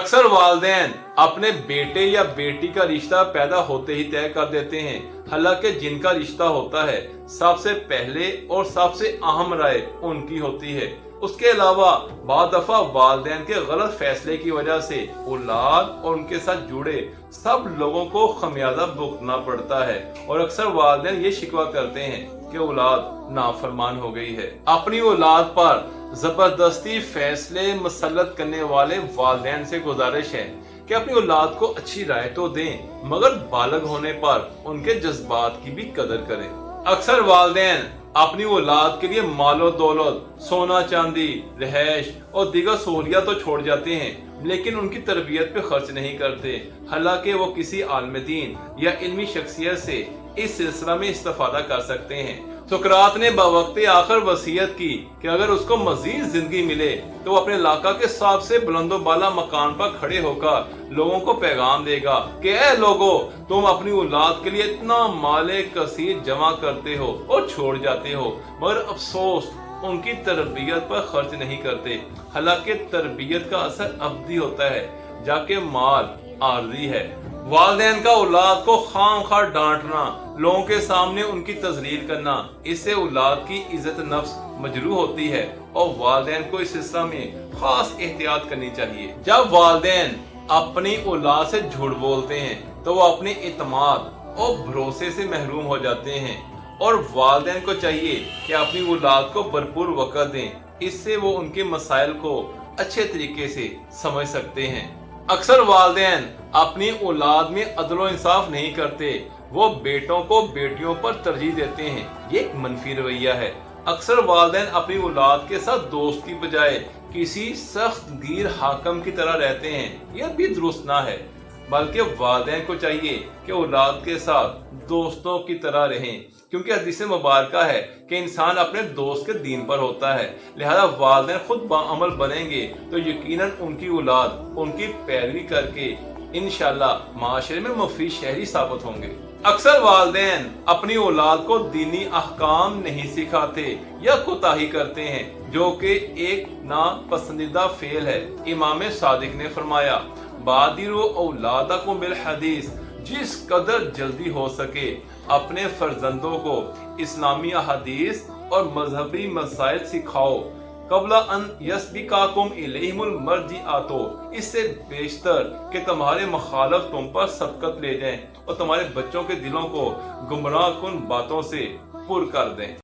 अक्सर वालिदैन अपने बेटे या बेटी का रिश्ता पैदा होते ही तय कर देते हैं, हालांकि जिनका रिश्ता होता है सबसे पहले और सबसे अहम राय उनकी होती है। उसके अलावा बाद दफा वालिदैन के गलत फैसले की वजह से औलाद और उनके साथ जुड़े सब लोगों को खमियाजा भुगतना पड़ता है और अक्सर वालिदैन ये शिकवा करते हैं कि औलाद नाफरमान हो गई है। अपनी औलाद पर जबरदस्ती फैसले मुसल्लत करने वाले वालिदैन से गुजारिश है कि अपनी औलाद को अच्छी राय तो दें, मगर बालग होने पर उनके जज्बात की भी कदर करें। अक्सर वालिदैन अपनी औलाद के लिए मालो दौलत, सोना चांदी, रहائش और दीगर सहूलियत तो छोड़ जाते हैं, लेकिन उनकी तरबियत पे खर्च नहीं करते, हालांकि वो किसी आलिम दीन या इल्मी शख्सियत से इस सिलसिला में इस्तेफादा कर सकते हैं। सुकरात ने बवक्त आखिर वसीयत की कि अगर उसको मजीद जिंदगी मिले तो वो अपने इलाका के सबसे बुलंदो बाला मकान पर खड़े होकर लोगों को पैगाम देगा कि ऐ लोगो, तुम अपनी औलाद के लिए इतना माले कसीर जमा करते हो और छोड़ जाते हो, मगर अफसोस उनकी तरबियत पर खर्च नहीं करते। हालांकि तरबियत का असर अब्दी होता है, जाके माल आर्जी है। वालिदैन का औलाद को खामखा डांटना, लोगों के सामने उनकी तजलील करना, इससे औलाद की इज्जत नफ्स मजरूह होती है और वालिदैन को इस सिलसिले में खास एहतियात करनी चाहिए। जब वालिदैन अपनी औलाद से झूठ बोलते हैं तो वो अपने इत्माद और भरोसे से महरूम हो जाते हैं और वालिदैन को चाहिए कि अपनी औलाद को भरपूर वक़्त दें, इससे वो उनके मसाइल को अच्छे तरीके से समझ सकते हैं। अक्सर वालिदैन अपनी औलाद में अदल इंसाफ नहीं करते, वो बेटों को बेटियों पर तरजीह देते हैं, ये एक मनफी रवैया है। अक्सर वालिदैन अपनी औलाद के साथ दोस्त की बजाय किसी सख्त गिर हाकम की तरह रहते हैं, यह भी दुरुस्त ना है, बल्कि वालिदैन को चाहिए कि औलाद के साथ दोस्तों की तरह रहें, क्योंकि हदीस मुबारका है कि इंसान अपने दोस्त के दीन पर होता है। लिहाजा वालिदैन खुद बाअमल बनेंगे तो यकीनन उनकी औलाद उनकी पैरवी करके इंशाअल्लाह माशरे में मुफीद शहरी साबित होंगे। अक्सर वालिदैन अपनी औलाद को दीनी अहकाम नहीं सिखाते या कोताही करते हैं, जो कि एक नापसंदीदा फेल है। इमाम सादिक ने फरमाया, बादिरो औलादकुम बिल हदीस, जिस कदर जल्दी हो सके अपने फर्जंदों को इस्लामी हदीस और मजहबी मसाइल सिखाओ, कबला अन यस्बिकाकुम इलैहिमुल मर्जिआतो, इससे बेशतर कि तुम्हारे मुखालफ तुम पर सबकत ले जाएं और तुम्हारे बच्चों के दिलों को गुमराह कुन बातों से पुर कर दें।